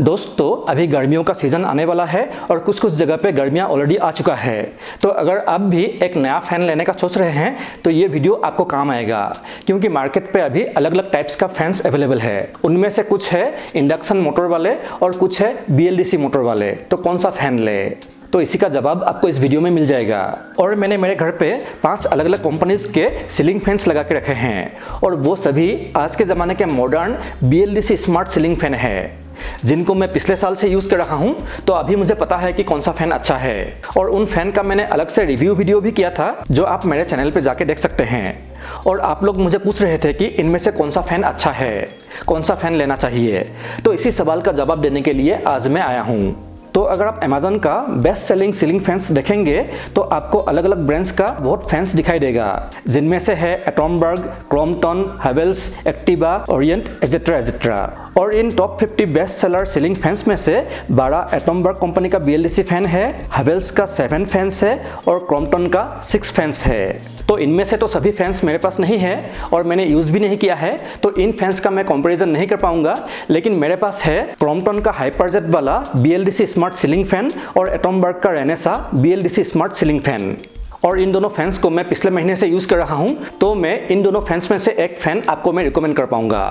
दोस्तों अभी गर्मियों का सीज़न आने वाला है और कुछ जगह पे गर्मियाँ ऑलरेडी आ चुका है। तो अगर आप भी एक नया फ़ैन लेने का सोच रहे हैं तो ये वीडियो आपको काम आएगा, क्योंकि मार्केट पे अभी अलग अलग टाइप्स का फैंस अवेलेबल है। उनमें से कुछ है इंडक्शन मोटर वाले और कुछ है BLDC मोटर वाले। तो कौन सा फ़ैन ले, तो इसी का जवाब आपको इस वीडियो में मिल जाएगा। और मैंने मेरे घर पे 5 अलग अलग कंपनीज के सीलिंग फैंस लगा के रखे हैं और वो सभी आज के ज़माने के modern BLDC smart ceiling fan है, जिनको मैं पिछले साल से यूज़ कर रहा हूं। तो अभी मुझे पता है कि कौन सा फ़ैन अच्छा है और उन फ़ैन का मैंने अलग से रिव्यू वीडियो भी किया था, जो आप मेरे चैनल पे जाके देख सकते हैं। और आप लोग मुझे पूछ रहे थे कि इनमें से कौन सा फ़ैन अच्छा है, कौन सा फ़ैन लेना चाहिए। तो इसी सवाल का जवाब देने के लिए आज मैं आया हूँ। तो अगर आप अमेज़न का बेस्ट सेलिंग सीलिंग फैंस देखेंगे तो आपको अलग अलग ब्रांड्स का बहुत फैंस दिखाई देगा, जिनमें से है एटॉमबर्ग, क्रॉम्पटन, हैवेल्स, एक्टिवा, ओरिएंट एजेट्रा एजेट्रा। और इन top 50 best seller ceiling fans में से 12 एटॉमबर्ग कंपनी का BLDC फैन है, हैवेल्स का 7 फैंस है और क्रॉम्पटन का 6 फैंस है। तो इनमें से तो सभी फैंस मेरे पास नहीं है और मैंने यूज़ भी नहीं किया है, तो इन फैंस का मैं कंपैरिजन नहीं कर पाऊंगा। लेकिन मेरे पास है क्रॉम्पटन का हाइपरजेट वाला BLDC स्मार्ट सीलिंग फैन और एटॉमबर्ग का Renaissance BLDC smart ceiling fan. और इन दोनों फैंस को मैं पिछले महीने से यूज़ कर रहा हूँ, तो मैं इन दोनों फैंस में से एक फ़ैन आपको मैं रिकमेंड कर पाऊंगा।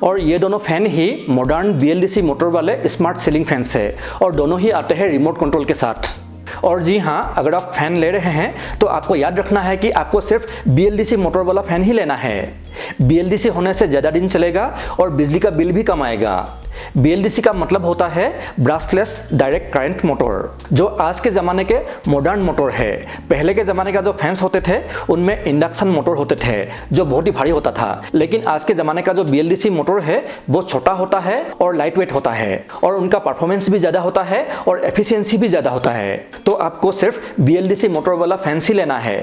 और ये दोनों फ़ैन ही मॉडर्न BLDC मोटर वाले स्मार्ट सीलिंग फैंस है और दोनों ही आते हैं रिमोट कंट्रोल के साथ। और जी हाँ, अगर आप फ़ैन ले रहे हैं तो आपको याद रखना है कि आपको सिर्फ BLDC मोटर वाला फ़ैन ही लेना है। BLDC होने से ज़्यादा दिन चलेगा और बिजली का बिल भी कम आएगा। BLDC का मतलब होता है ब्रशलेस डायरेक्ट करंट मोटर, जो आज के ज़माने के मॉडर्न मोटर है। पहले के ज़माने का जो फैंस होते थे उनमें इंडक्शन मोटर होते थे, जो बहुत ही भारी होता था। लेकिन आज के ज़माने का जो BLDC मोटर है वो छोटा होता है और लाइट वेट होता है और उनका परफॉर्मेंस भी ज़्यादा होता है और एफिशिएंसी भी ज़्यादा होता है। तो आपको सिर्फ BLDC मोटर वाला फैंस ही लेना है।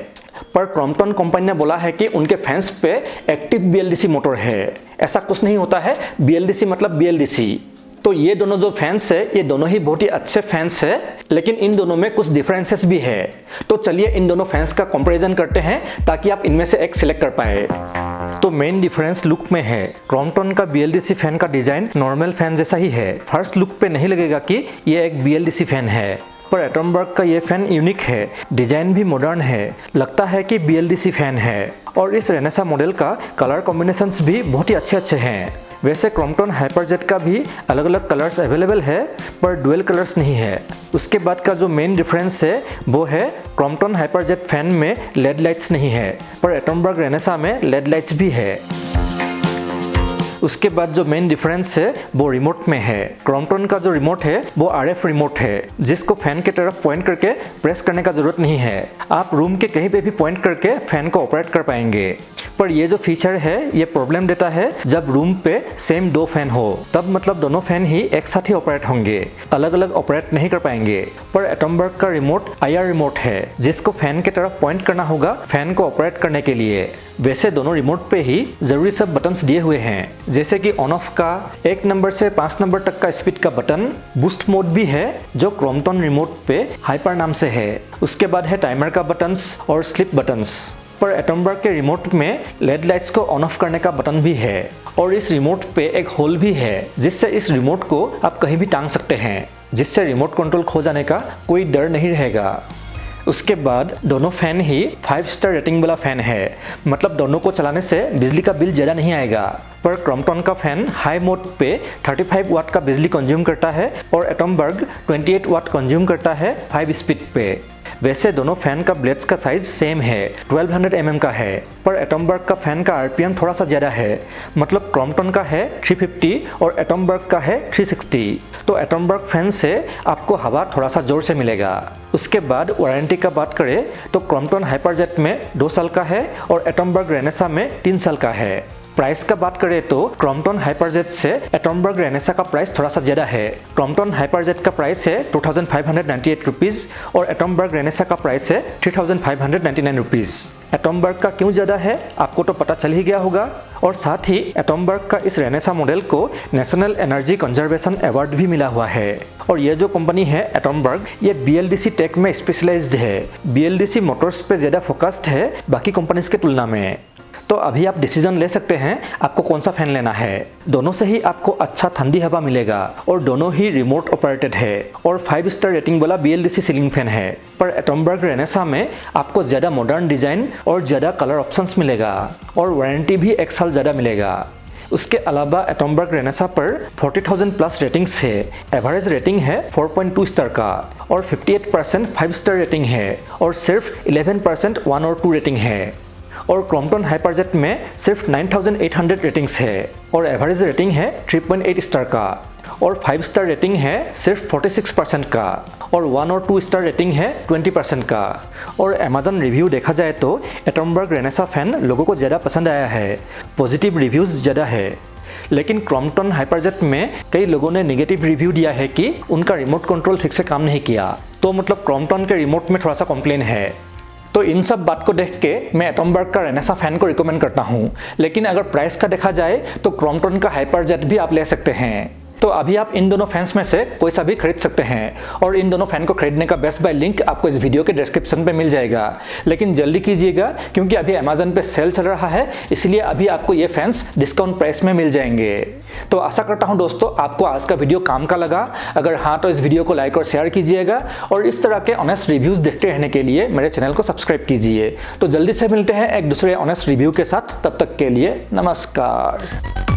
पर क्रॉम्पटन कंपनी ने बोला है कि उनके फैंस पे एक्टिव BLDC मोटर है। ऐसा कुछ नहीं होता है, BLDC मतलब BLDC। तो ये दोनों जो फैंस है ये दोनों ही बहुत ही अच्छे फैंस है, लेकिन इन दोनों में कुछ डिफरेंसेस भी है। तो चलिए इन दोनों फैंस का कंपैरिजन करते हैं ताकि आप इनमें से एक सिलेक्ट कर पाए। तो मेन डिफरेंस लुक में है। क्रॉम्पटन का BLDC फैन का डिजाइन नॉर्मल फैन जैसा ही है। फर्स्ट लुक पे नहीं लगेगा कि ये एक BLDC फैन है। पर एटॉमबर्ग का ये फैन यूनिक है, डिजाइन भी मॉडर्न है, लगता है कि BLDC फैन है। और इस रेनेसा मॉडल का कलर कॉम्बिनेशंस भी बहुत ही अच्छे हैं। वैसे क्रॉम्पटन हाइपरजेट का भी अलग अलग कलर्स अवेलेबल है, पर डुअल कलर्स नहीं है। उसके बाद का जो मेन डिफरेंस है वो है क्रॉम्पटन हाइपरजेट फैन में LED लाइट्स नहीं है, पर एटॉमबर्ग रेनेसा में LED लाइट्स भी है। उसके बाद जो मेन डिफरेंस है वो रिमोट में है। क्रॉम्पटन का जो रिमोट है वो RF रिमोट है, जिसको फैन के तरफ पॉइंट करके प्रेस करने का जरूरत नहीं है। आप रूम के कहीं पे भी पॉइंट करके फैन को ऑपरेट कर पाएंगे। पर ये जो फीचर है ये प्रॉब्लम देता है जब रूम पे सेम 2 फैन हो, तब मतलब दोनों फैन ही एक साथ ही ऑपरेट होंगे, अलग अलग ऑपरेट नहीं कर पाएंगे। पर एटॉमबर्ग का रिमोट IR रिमोट है, जिसको फैन के तरफ पॉइंट करना होगा फैन को ऑपरेट करने के लिए। वैसे दोनों रिमोट पे ही जरूरी सब बटन्स दिए हुए हैं, जैसे कि ऑन ऑफ का 1 नंबर से 5 नंबर तक का स्पीड का बटन, बूस्ट मोड भी है जो क्रॉम्पटन रिमोट पे हाइपर नाम से है। उसके बाद है टाइमर का बटन्स और स्लिप बटन्स। पर एटॉमबर्ग के रिमोट में LED लाइट्स को ऑन ऑफ करने का बटन भी है और इस रिमोट पे एक होल भी है, जिससे इस रिमोट को आप कहीं भी टांग सकते हैं, जिससे रिमोट कंट्रोल खो जाने का कोई डर नहीं रहेगा। उसके बाद दोनों फैन ही 5 स्टार रेटिंग वाला फैन है, मतलब दोनों को चलाने से बिजली का बिल ज़्यादा नहीं आएगा। पर क्रॉम्पटन का फैन हाई मोड पे 35 वाट का बिजली कंज्यूम करता है और एटॉमबर्ग 28 वाट कंज्यूम करता है 5 स्पीड पे। वैसे दोनों फैन का ब्लेड्स का साइज सेम है, 1200 mm का है। पर एटॉमबर्ग का फैन का RPM थोड़ा सा ज़्यादा है, मतलब क्रॉम्पटन का है 350 और एटॉमबर्ग का है 360। तो एटॉमबर्ग फैन से आपको हवा थोड़ा सा जोर से मिलेगा। उसके बाद वारंटी का बात करें तो क्रॉम्पटन हाइपरजेट में 2 साल का है और एटॉमबर्ग रेनेसा में 3 साल का है। प्राइस का बात करें तो क्रॉम्पटन हाइपरजेट से एटॉमबर्ग रेनेसा का प्राइस थोड़ा सा ज़्यादा है। क्रॉम्पटन हाइपरजेट का प्राइस है 2598 रुपीज़ और एटॉमबर्ग रेनेसा का प्राइस है 3599 रुपीज़। एटॉमबर्ग का क्यों ज़्यादा है आपको तो पता चल ही गया होगा। और साथ ही एटॉमबर्ग का इस रेनेसा मॉडल को नेशनल एनर्जी कंजर्वेशन अवार्ड भी मिला हुआ है। और ये जो कंपनी है एटॉमबर्ग, ये BLDC टेक में स्पेशलाइज्ड है। BLDC मोटर्स पे ज़्यादा फोकस्ड है बाकी कंपनीज के तुलना में। तो अभी आप डिसीजन ले सकते हैं आपको कौन सा फैन लेना है। दोनों से ही आपको अच्छा ठंडी हवा मिलेगा और दोनों ही रिमोट ऑपरेटेड है और 5 स्टार रेटिंग वाला BLDC सीलिंग फैन है। पर एटमबर्ग रेनेसा में आपको ज़्यादा मॉडर्न डिज़ाइन और ज़्यादा कलर ऑप्शंस मिलेगा और वारंटी भी 1 साल ज़्यादा मिलेगा। उसके अलावा एटमबर्ग रेनेसा पर 40,000 प्लस रेटिंग्स है। एवरेज रेटिंग है 4.2 स्टार का और 58% 5 स्टार रेटिंग है और सिर्फ 11% 1 और 2 रेटिंग है। और क्रॉम्पटन हाइपरजेट में सिर्फ 9,800 रेटिंग्स है और एवरेज रेटिंग है 3.8 स्टार का और 5 स्टार रेटिंग है सिर्फ 46% का और 1 और 2 स्टार रेटिंग है 20% का। और अमेज़न रिव्यू देखा जाए तो एटमबर्ग रेनेसा फैन लोगों को ज़्यादा पसंद आया है, पॉजिटिव रिव्यूज़ ज़्यादा है। लेकिन क्रॉम्पटन हाइपरजेट में कई लोगों ने नेगेटिव रिव्यू दिया है कि उनका रिमोट कंट्रोल ठीक से काम नहीं किया। तो मतलब क्रॉम्पटन के रिमोट में थोड़ा सा कंप्लेन है। तो इन सब बात को देख के मैं एटमबर्ग का रेनेसा फैन को रिकमेंड करता हूँ। लेकिन अगर प्राइस का देखा जाए तो क्रॉम्पटन का हाइपरजेट भी आप ले सकते हैं। तो अभी आप इन दोनों फैंस में से कोई सा भी खरीद सकते हैं और इन दोनों फैन को खरीदने का बेस्ट बाय लिंक आपको इस वीडियो के डिस्क्रिप्शन पे मिल जाएगा। लेकिन जल्दी कीजिएगा क्योंकि अभी अमेज़न पे सेल चल रहा है, इसलिए अभी आपको ये फैंस डिस्काउंट प्राइस में मिल जाएंगे। तो आशा करता हूँ दोस्तों आपको आज का वीडियो काम का लगा। अगर हाँ तो इस वीडियो को लाइक और शेयर कीजिएगा और इस तरह के ऑनेस्ट रिव्यूज़ देखते रहने के लिए मेरे चैनल को सब्सक्राइब कीजिए। तो जल्दी से मिलते हैं एक दूसरे ऑनेस्ट रिव्यू के साथ, तब तक के लिए नमस्कार।